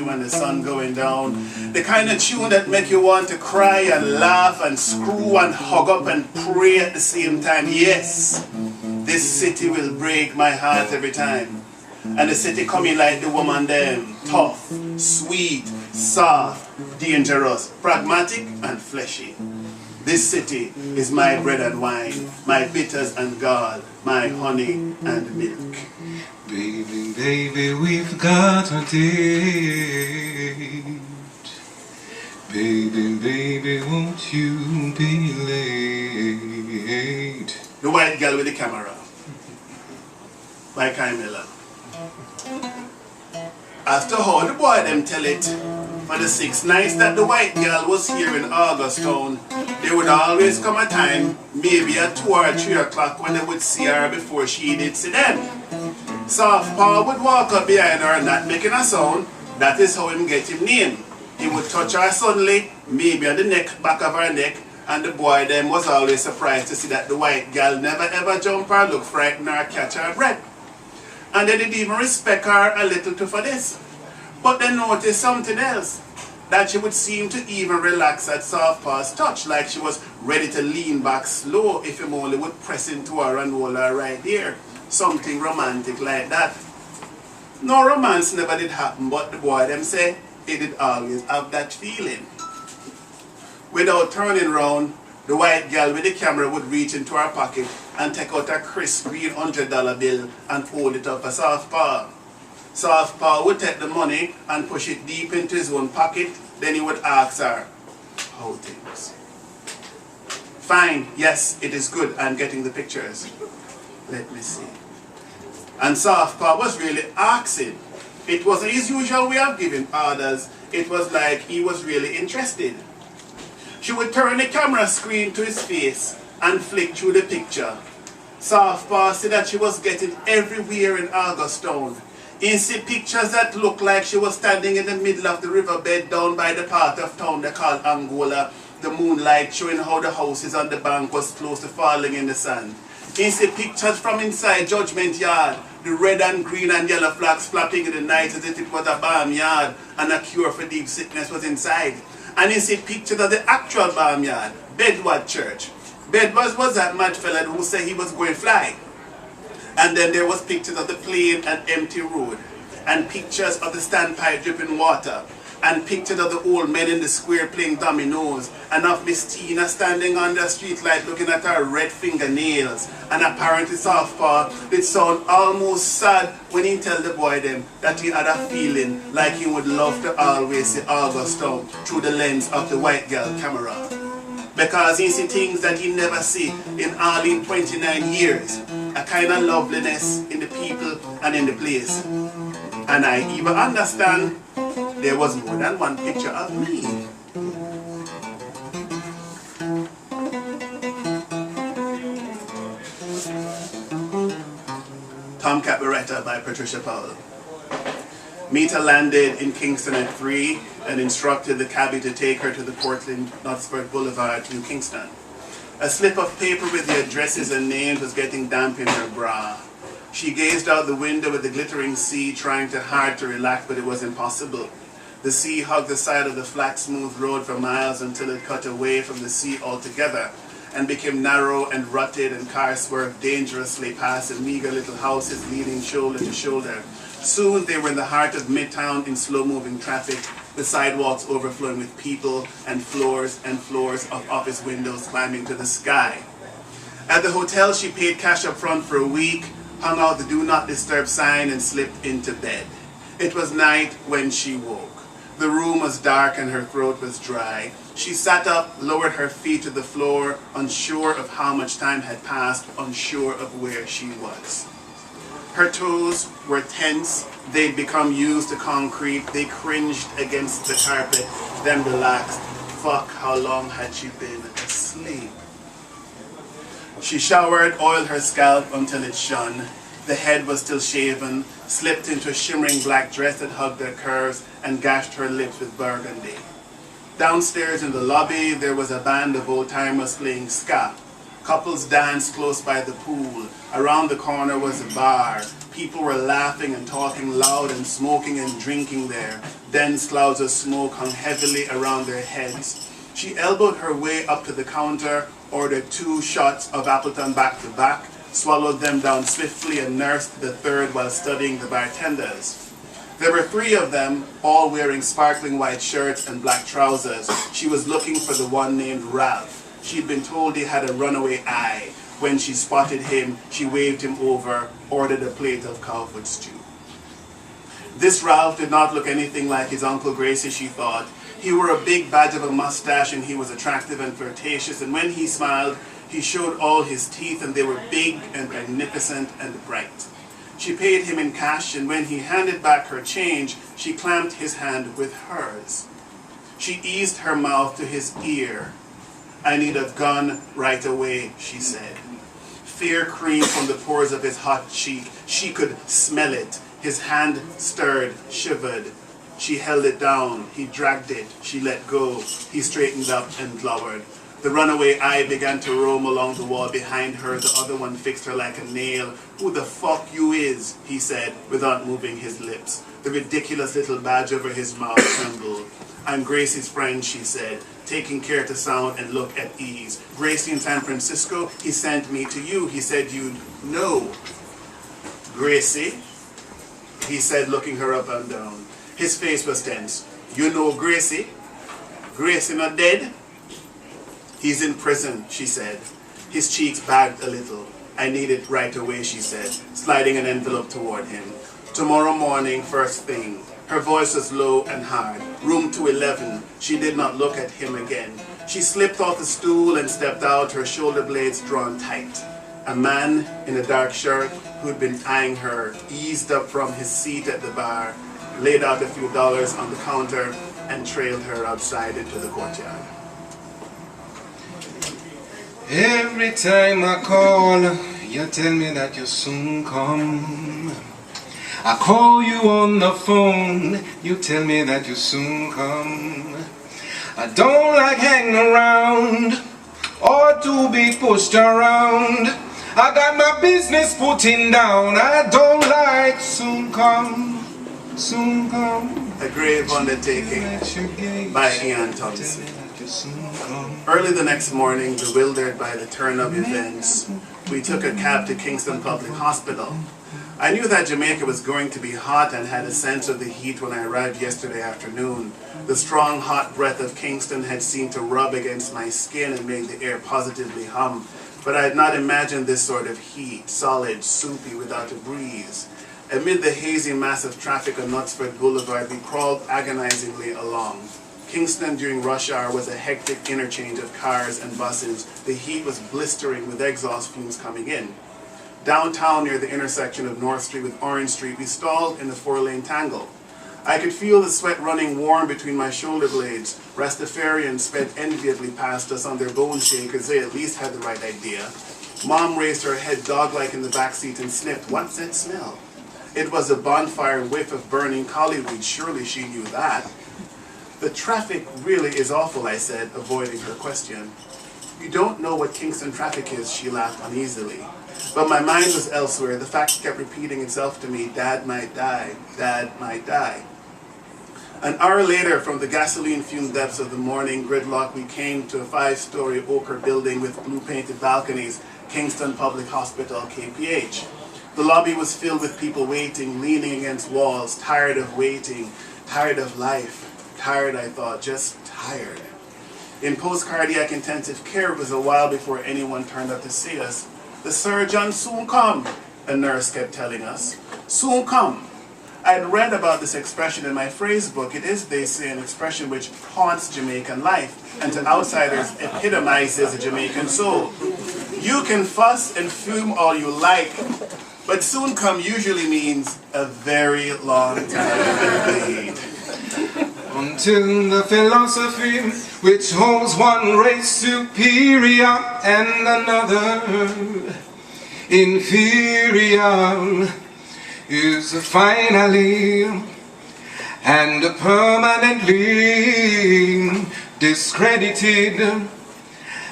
especially when the sun going down. The kind of tune that make you want to cry and laugh and screw and hug up and pray at the same time. Yes, this city will break my heart every time. And the city coming like the woman them, tough, sweet, soft, dangerous, pragmatic and fleshy. This city is my bread and wine, my bitters and gall, my honey and milk. Baby, baby, we've got a date. Baby, baby, won't you be late? The White Girl with the Camera by Camilla. After how the boy them tell it, for the 6 nights that the white girl was here in August Town, there would always come a time, maybe at 2 or 3 o'clock, when they would see her before she did see them. Soft Paw would walk up behind her not making a sound. That is how him get him name. He would touch her suddenly, maybe on the back of her neck, and the boy them was always surprised to see that the white girl never ever jump or look frightened or catch her breath. And they didn't even respect her a little too for this. But they noticed something else, that she would seem to even relax at Soft Paw's touch, like she was ready to lean back slow if him only would press into her and hold her right there. Something romantic like that. No romance never did happen, but the boy them say he did always have that feeling. Without turning round, the white girl with the camera would reach into her pocket and take out a crisp green $100 bill and hold it up for Soft Paw. Soft Paw would take the money and push it deep into his own pocket. Then he would ask her, how things? Fine, yes, it is good. I'm getting the pictures. Let me see. And Soft Paw was really asking. It wasn't his usual way of giving orders. It was like he was really interested. She would turn the camera screen to his face and flick through the picture. Soft Paw said that she was getting everywhere in August Town. You see pictures that looked like she was standing in the middle of the riverbed down by the part of town they call Angola. The moonlight showing how the houses on the bank was close to falling in the sand. You see pictures from inside Judgment Yard. The red and green and yellow flags flapping in the night as if it was a barnyard and a cure for deep sickness was inside. And you see pictures of the actual barnyard, Bedward Church. Bedward was that mad fella who said he was going fly. And then there was pictures of the plain and empty road, and pictures of the standpipe dripping water, and pictures of the old men in the square playing dominoes, and of Miss Tina standing on the street light looking at her red fingernails. And apparently Soft Paw did sound almost sad when he tell the boy them that he had a feeling like he would love to always see August Town through the lens of the white girl camera. Because he see things that he never see in all in 29 years. A kind of loveliness in the people and in the place. And I even understand there was more than one picture of me. Tomcat Beretta by Patricia Powell. Mita landed in Kingston at 3 and instructed the cabbie to take her to the Portland Knutsford Boulevard, New Kingston. A slip of paper with the addresses and names was getting damp in her bra. She gazed out the window at the glittering sea, trying hard to relax, but it was impossible. The sea hugged the side of the flat, smooth road for miles until it cut away from the sea altogether and became narrow and rutted, and cars swerved dangerously past the meager little houses leaning shoulder to shoulder. Soon they were in the heart of Midtown in slow-moving traffic, the sidewalks overflowing with people and floors of office windows climbing to the sky. At the hotel, she paid cash up front for a week, hung out the Do Not Disturb sign, and slipped into bed. It was night when she woke. The room was dark and her throat was dry. She sat up, lowered her feet to the floor, unsure of how much time had passed, unsure of where she was. Her toes were tense. They'd become used to concrete. They cringed against the carpet, then relaxed. Fuck, how long had she been asleep? She showered, oiled her scalp until it shone. The head was still shaven, slipped into a shimmering black dress that hugged her curves and gashed her lips with burgundy. Downstairs in the lobby, there was a band of old-timers playing ska. Couples danced close by the pool. Around the corner was a bar. People were laughing and talking loud and smoking and drinking there. Dense clouds of smoke hung heavily around their heads. She elbowed her way up to the counter, ordered 2 shots of Appleton back to back, swallowed them down swiftly and nursed the third while studying the bartenders. There were 3 of them, all wearing sparkling white shirts and black trousers. She was looking for the one named Ralph. She'd been told he had a runaway eye. When she spotted him, she waved him over, ordered a plate of cowfoot stew. This Ralph did not look anything like his Uncle Gracie, she thought. He wore a big badge of a mustache and he was attractive and flirtatious, and when he smiled, he showed all his teeth and they were big and magnificent and bright. She paid him in cash, and when he handed back her change, she clamped his hand with hers. She eased her mouth to his ear. "I need a gun right away," she said. Fear creamed from the pores of his hot cheek. She could smell it. His hand stirred, shivered. She held it down. He dragged it. She let go. He straightened up and glowered. The runaway eye began to roam along the wall behind her. The other one fixed her like a nail. "Who the fuck you is?" he said, without moving his lips. The ridiculous little badge over his mouth trembled. "I'm Gracie's friend," she said, taking care to sound and look at ease. "Gracie in San Francisco, he sent me to you. He said you'd know." "Gracie?" he said, looking her up and down. His face was tense. "You know Gracie? Gracie not dead?" "He's in prison," she said. His cheeks bagged a little. "I need it right away," she said, sliding an envelope toward him. "Tomorrow morning, first thing." Her voice was low and hard. "Room 211. She did not look at him again. She slipped off the stool and stepped out, her shoulder blades drawn tight. A man in a dark shirt who'd been eyeing her eased up from his seat at the bar, laid out a few dollars on the counter, and trailed her outside into the courtyard. Every time I call, you tell me that you'll soon come. I call you on the phone, you tell me that you'll soon come. I don't like hanging around or to be pushed around. I got my business putting down. I don't like soon come, soon come. A Grave Undertaking by Ian Thompson. Early the next morning, bewildered by the turn of events, we took a cab to Kingston Public Hospital. I knew that Jamaica was going to be hot and had a sense of the heat when I arrived yesterday afternoon. The strong, hot breath of Kingston had seemed to rub against my skin and made the air positively hum. But I had not imagined this sort of heat, solid, soupy, without a breeze. Amid the hazy mass of traffic on Knutsford Boulevard, we crawled agonizingly along. Kingston during rush hour was a hectic interchange of cars and buses. The heat was blistering with exhaust fumes coming in. Downtown near the intersection of North Street with Orange Street, we stalled in a 4-lane tangle. I could feel the sweat running warm between my shoulder blades. Rastafarians sped enviably past us on their bone shakers. They at least had the right idea. Mom raised her head dog-like in the backseat and sniffed. What's that smell? It was a bonfire whiff of burning collyweed. Surely she knew that. The traffic really is awful, I said, avoiding her question. You don't know what Kingston traffic is, she laughed uneasily. But my mind was elsewhere. The fact kept repeating itself to me. Dad might die. Dad might die. An hour later, from the gasoline-fumed depths of the morning gridlock, we came to a 5-story ochre building with blue-painted balconies, Kingston Public Hospital, KPH. The lobby was filled with people waiting, leaning against walls, tired of waiting, tired of life. Tired, I thought, just tired. In post-cardiac intensive care, it was a while before anyone turned up to see us. The surgeon soon come, a nurse kept telling us. Soon come. I had read about this expression in my phrase book. It is, they say, an expression which haunts Jamaican life, and to outsiders epitomizes a Jamaican soul. You can fuss and fume all you like, but soon come usually means a very long time indeed. Until the philosophy which holds one race superior and another inferior is finally and permanently discredited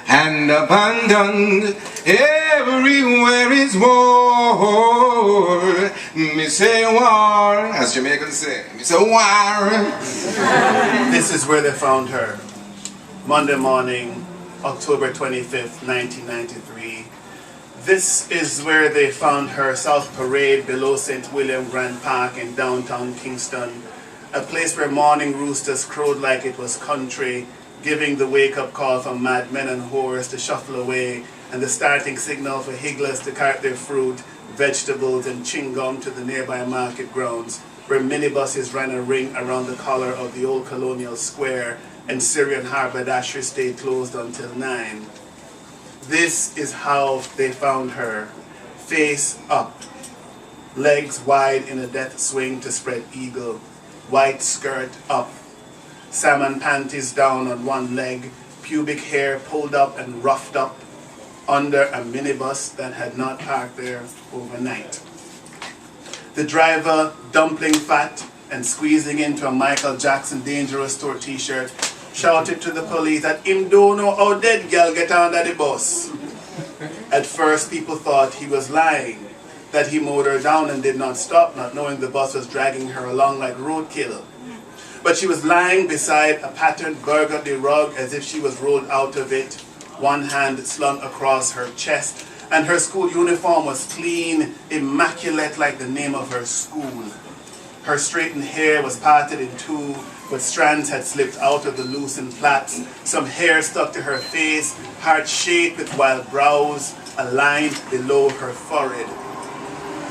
and abandoned. Everywhere is war, Me say war, as Jamaicans say, me say war. This is where they found her. Monday morning, October 25th, 1993. This is where they found her, South Parade below St. William Grant Park in downtown Kingston. A place where morning roosters crowed like it was country, giving the wake-up call for mad men and whores to shuffle away, and the starting signal for higglers to cart their fruit, vegetables and chewing gum to the nearby market grounds, where minibuses ran a ring around the collar of the old colonial square, and Syrian haberdashery stayed closed until 9. This is how they found her, face up, legs wide in a death swing to spread eagle, white skirt up, salmon panties down on one leg, pubic hair pulled up and roughed up under a minibus that had not parked there overnight. The driver, dumpling fat and squeezing into a Michael Jackson Dangerous Tour t-shirt, shouted to the police that him don't know how dead girl get under the bus. At first people thought he was lying, that he mowed her down and did not stop, not knowing the bus was dragging her along like roadkill. But she was lying beside a patterned burgundy rug as if she was rolled out of it, one hand slung across her chest, and her school uniform was clean, immaculate like the name of her school. Her straightened hair was parted in two, but strands had slipped out of the loosened plaits. Some hair stuck to her face, heart-shaped with wild brows, a line below her forehead.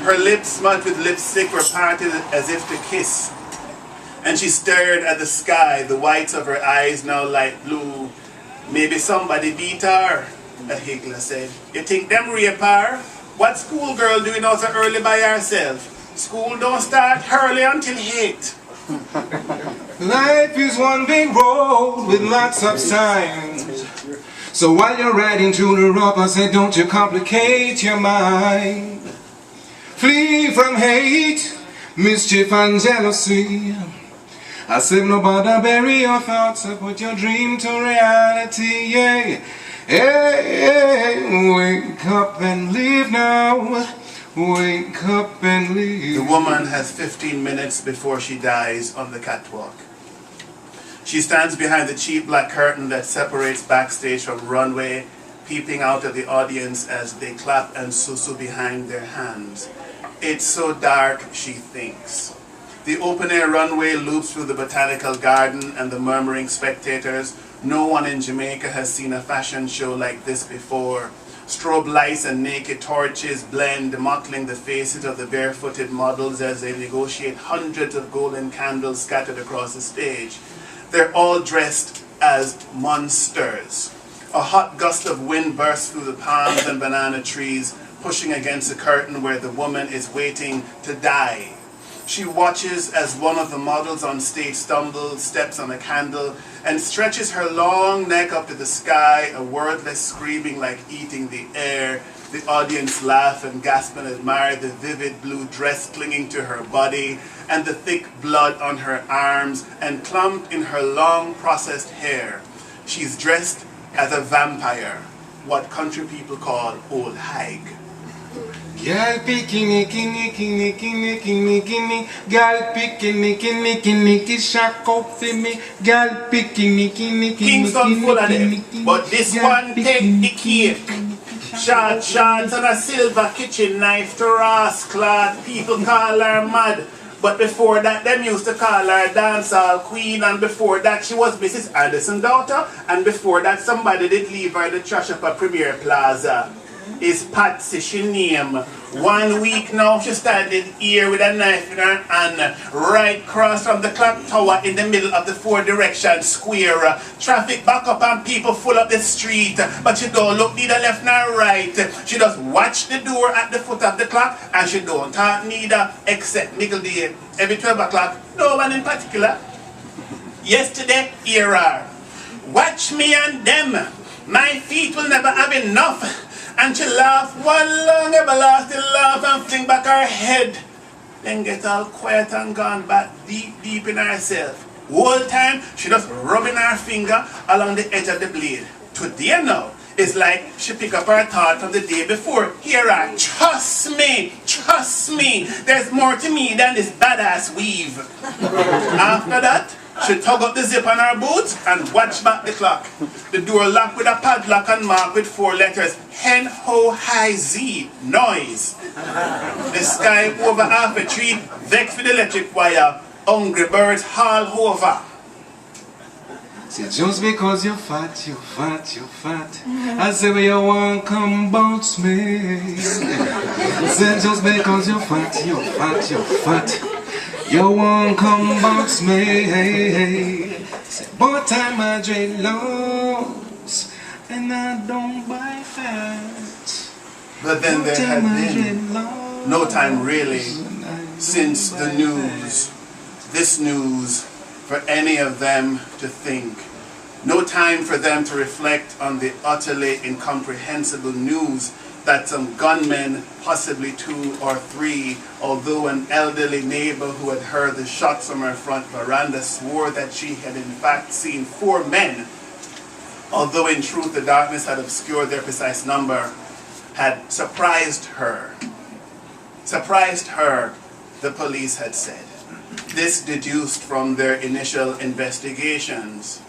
Her lips, smudged with lipstick, were parted as if to kiss. And she stared at the sky, the whites of her eyes now light blue. Maybe somebody beat her, a higgler said. You think them rape her? What schoolgirl doing out so early by herself? School don't start early until 8. Life is one big road with lots of signs. So while you're riding through the rough, I say don't you complicate your mind. Flee from hate, mischief and jealousy. I said no bother bury your thoughts, I put your dream to reality, yeah. Hey, wake up and leave now. Wake up and leave. The woman has 15 minutes before she dies on the catwalk. She stands behind the cheap black curtain that separates backstage from runway, peeping out at the audience as they clap and susu behind their hands. It's so dark, she thinks. The open-air runway loops through the botanical garden and the murmuring spectators. No one in Jamaica has seen a fashion show like this before. Strobe lights and naked torches blend, mottling the faces of the barefooted models as they negotiate hundreds of golden candles scattered across the stage. They're all dressed as monsters. A hot gust of wind bursts through the palms and banana trees, pushing against the curtain where the woman is waiting to die. She watches as one of the models on stage stumbles, steps on a candle, and stretches her long neck up to the sky, a wordless screaming like eating the air. The audience laugh and gasp and admire the vivid blue dress clinging to her body, and the thick blood on her arms, and clumped in her long processed hair. She's dressed as a vampire, what country people call old hag. Gal picky nicky nicky nicky nicky nicky nicky. Gal picky nicky nicky nicky. Shack up for me. Gal picky nicky nicky. Kingston full of them, but this one take the cake. Short shorts and a silver kitchen knife to rasclad. People call her mad, but before that them used to call her dancehall queen, and before that she was Mrs. Anderson's daughter, and before that somebody did leave her the trash up at Premier Plaza. Is Patsy she name. 1 week now she standing here with a knife in her hand, right across from the clock tower in the middle of the 4-direction square. Traffic back up and people full up the street, but she don't look neither left nor right. She just watch the door at the foot of the clock, and she don't talk neither except middle day. Every 12 o'clock, no one in particular. Yesterday, here are. Watch me and them. My feet will never have enough. And she laughed one long everlasting laugh and fling back her head. Then get all quiet and gone back deep in herself. Whole time she just rubbing her finger along the edge of the blade. Today now, It's like she picked up her thought from the day before. Here I, trust me, there's more to me than this badass weave. After that, she tug up the zip on her boots and watch back the clock. The door locked with a padlock and marked with 4 letters. Hen, ho, hi, z, noise. The sky over half a tree, vexed with electric wire. Hungry birds haul over. See, just because you're fat, I say, well, you want come bounce me. Say, just because you're fat, you want come bounce me. Hey. Say, but I'm a dreadlocks, and I don't buy fat. But then there had been no time really since the news, this news, for any of them to think. No time for them to reflect on the utterly incomprehensible news that some gunmen, possibly 2 or 3, although an elderly neighbor who had heard the shots from her front veranda swore that she had in fact seen 4 men, although in truth the darkness had obscured their precise number, had surprised her. Surprised her, the police had said. This deduced from their initial investigations.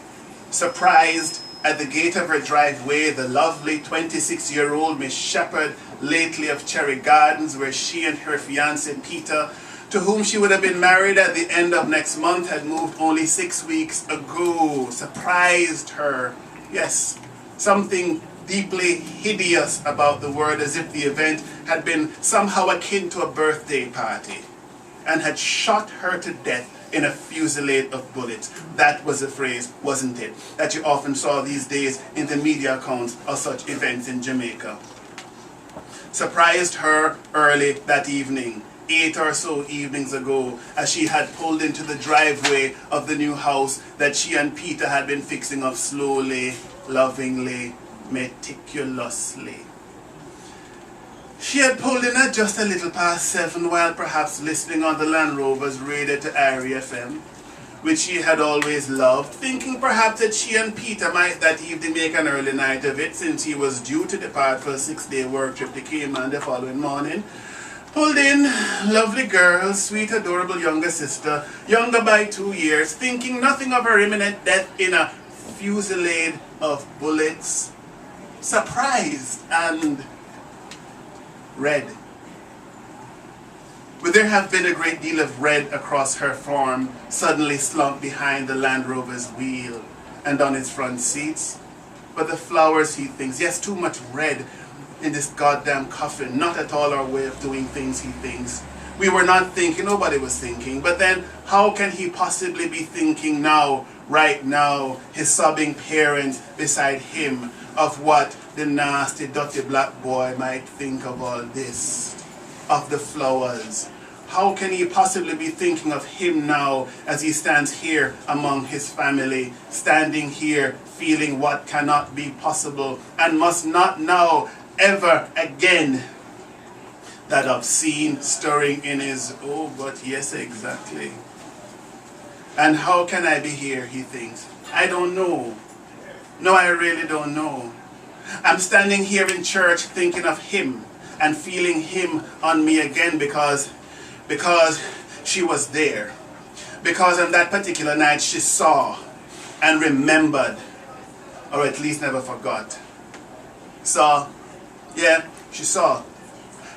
Surprised at the gate of her driveway, the lovely 26-year-old Miss Shepherd, lately of Cherry Gardens, where she and her fiancé Peter, to whom she would have been married at the end of next month, had moved only 6 weeks ago. Surprised her. Yes, something deeply hideous about the word, as if the event had been somehow akin to a birthday party, and had shot her to death in a fusillade of bullets. That was the phrase, wasn't it, that you often saw these days in the media accounts of such events in Jamaica. Surprised her early that evening, 8 or so evenings ago, as she had pulled into the driveway of the new house that she and Peter had been fixing up slowly, lovingly, meticulously. She had pulled in at just a little past 7 while perhaps listening on the Land Rover's radio to Airy FM, which she had always loved, thinking perhaps that she and Peter might that evening make an early night of it, since he was due to depart for a 6-day work trip to Cayman the following morning. Pulled in, lovely girl, sweet adorable younger sister, younger by 2 years, thinking nothing of her imminent death in a fusillade of bullets. Surprised and red. Would there have been a great deal of red across her form, suddenly slumped behind the Land Rover's wheel and on its front seats? But the flowers, he thinks, yes, too much red in this goddamn coffin, not at all our way of doing things, he thinks. We were not thinking, nobody was thinking, but then how can he possibly be thinking now, right now, his sobbing parents beside him, of what the nasty, dirty black boy might think of all this, of the flowers? How can he possibly be thinking of him now as he stands here among his family, standing here feeling what cannot be possible and must not now ever again? That obscene stirring in his, oh, but yes, exactly. And how can I be here, he thinks. I don't know. No, I really don't know. I'm standing here in church thinking of him and feeling him on me again because she was there. Because on that particular night she saw and remembered, or at least never forgot. Saw, yeah, she saw.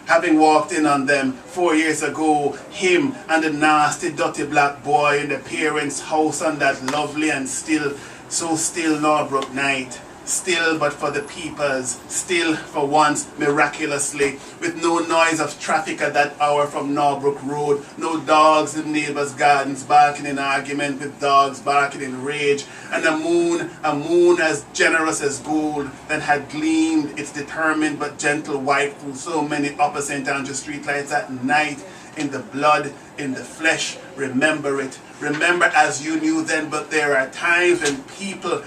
Having walked in on them 4 years ago, him and the nasty, dirty black boy in the parents' house on that lovely and still, so still Norbrook night. Still but for the peepers, still for once miraculously, with no noise of traffic at that hour from Norbrook Road, no dogs in neighbors' gardens barking in argument with dogs barking in rage, and a moon as generous as gold that had gleamed its determined but gentle white through so many upper St. Andrew streetlights at night, in the blood, in the flesh. Remember it. Remember as you knew then, but there are times when people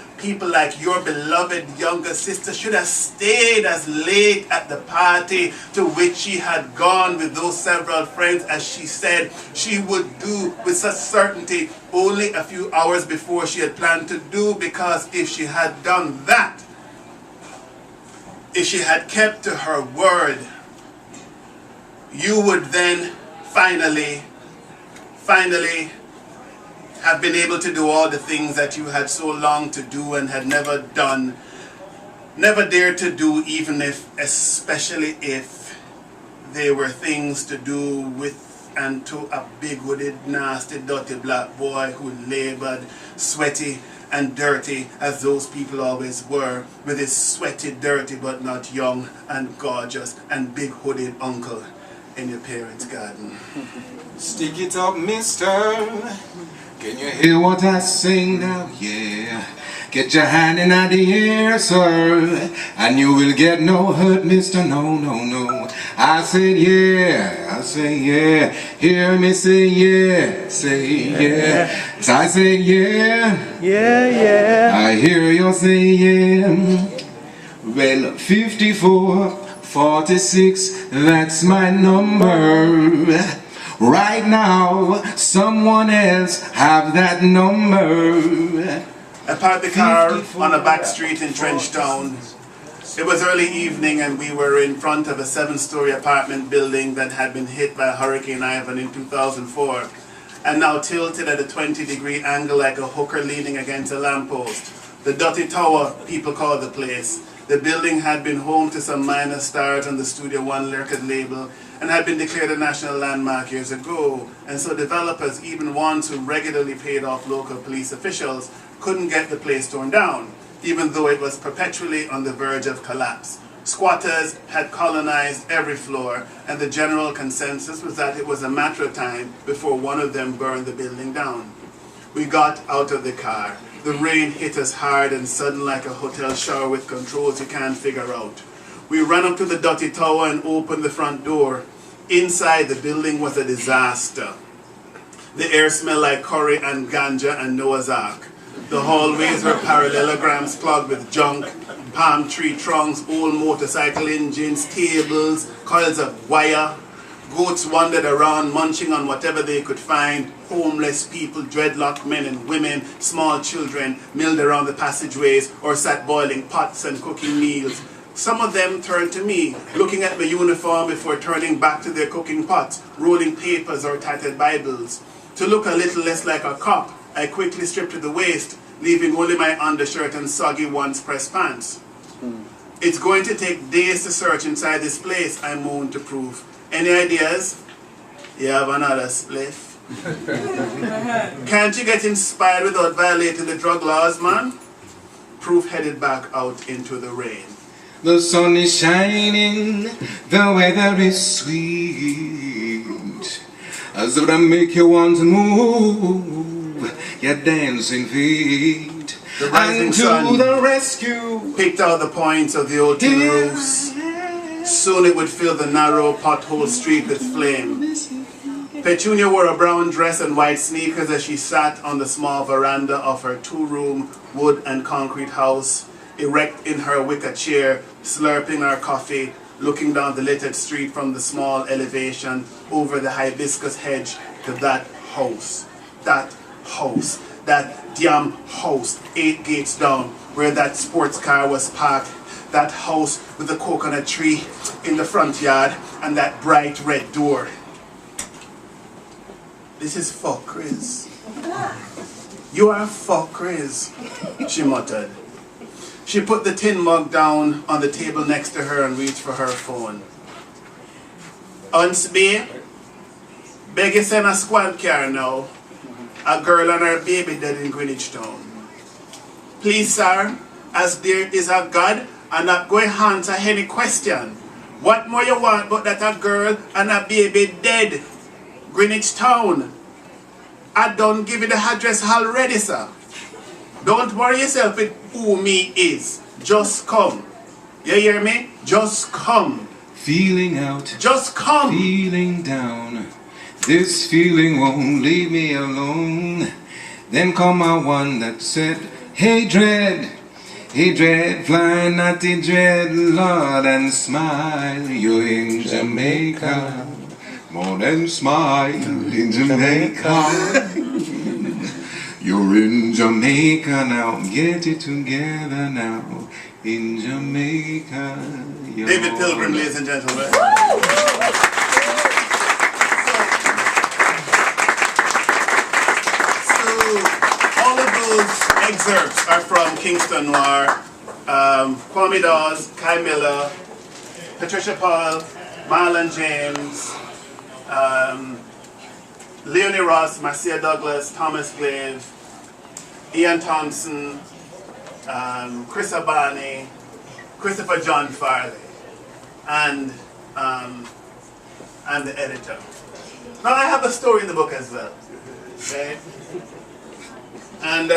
like your beloved younger sister should have stayed as late at the party to which she had gone with those several friends as she said she would do with such certainty only a few hours before she had planned to do, because if she had done that, if she had kept to her word, you would then finally have been able to do all the things that you had so longed to do and had never done, never dared to do, even if, especially if they were things to do with and to a big-wooden, nasty, dirty black boy who labored, sweaty and dirty, as those people always were, with his sweaty, dirty, but not young and gorgeous and big-hooded uncle in your parents' garden. Stick it up, mister. Can you hear what I sing now? Yeah. Get your hand in the air, sir, and you will get no hurt, mister. No, no, no. I said yeah, I say yeah. Hear me say yeah, say yeah. So I say yeah, Yeah, yeah. I hear you say yeah. Well, 54, 46, that's my number. Right now, someone else have that number. I parked the car on a back street in Greenage Town. It was early evening and we were in front of a 7-story apartment building that had been hit by Hurricane Ivan in 2004 and now tilted at a 20-degree angle like a hooker leaning against a lamppost. The Dirty Tower, people call the place. The building had been home to some minor stars on the Studio One record label and had been declared a national landmark years ago, and so developers, even ones who regularly paid off local police officials, couldn't get the place torn down, even though it was perpetually on the verge of collapse. Squatters had colonized every floor, and the general consensus was that it was a matter of time before one of them burned the building down. We got out of the car. The rain hit us hard and sudden like a hotel shower with controls you can't figure out. We ran up to the Dirty Tower and opened the front door. Inside, the building was a disaster. The air smelled like curry and ganja and Noah's Ark. The hallways were parallelograms plugged with junk, palm tree trunks, old motorcycle engines, tables, coils of wire. Goats wandered around munching on whatever they could find. Homeless people, dreadlocked men and women, small children milled around the passageways or sat boiling pots and cooking meals. Some of them turned to me, looking at my uniform before turning back to their cooking pots, rolling papers or tattered Bibles. To look a little less like a cop, I quickly stripped to the waist, leaving only my undershirt and soggy once-pressed pants. It's going to take days to search inside this place, I moaned to Proof. Any ideas? You have another spliff? Can't you get inspired without violating the drug laws, man? Proof headed back out into the rain. The sun is shining, the weather is sweet. As if I make you want to move your dancing feet. The rising and to sun the rescue. picked out the points of the old tin roofs. Soon it would fill the narrow pothole street with flame. Petunia wore a brown dress and white sneakers as she sat on the small veranda of her 2-room wood and concrete house, erect in her wicker chair, slurping her coffee, looking down the littered street from the small elevation over the hibiscus hedge to that house. That house. That damn house, 8 gates down, where that sports car was parked. That house with the coconut tree in the front yard and that bright red door. This is fuck, Chris. You are fuck, Chris, she muttered. She put the tin mug down on the table next to her and reached for her phone. Aunts B, beg you send a squad car now. A girl and her baby dead in Greenage Town. Please, sir, as there is a God, I'm not going to answer any question. What more you want but that a girl and a baby dead? Greenage Town. I don't give you the address already, sir. Don't worry yourself with who me is. Just come. You hear me? Just come. Feeling out. Just come. Feeling down. This feeling won't leave me alone. Then come my one that said, hey dread, fly naughty dread, Lord, and smile. You're in Jamaica, more than smile in Jamaica. You're in Jamaica now, get it together now. In Jamaica, David Pilgrim, ladies and gentlemen. So all of those excerpts are from Kingston Noir. Kwame Dawes, Kai Miller, Patricia Paul, Marlon James, Leonie Ross, Marcia Douglas, Thomas Glave, Ian Thompson, Chris Abani, Christopher John Farley, and the editor. Now I have a story in the book as well. Okay? And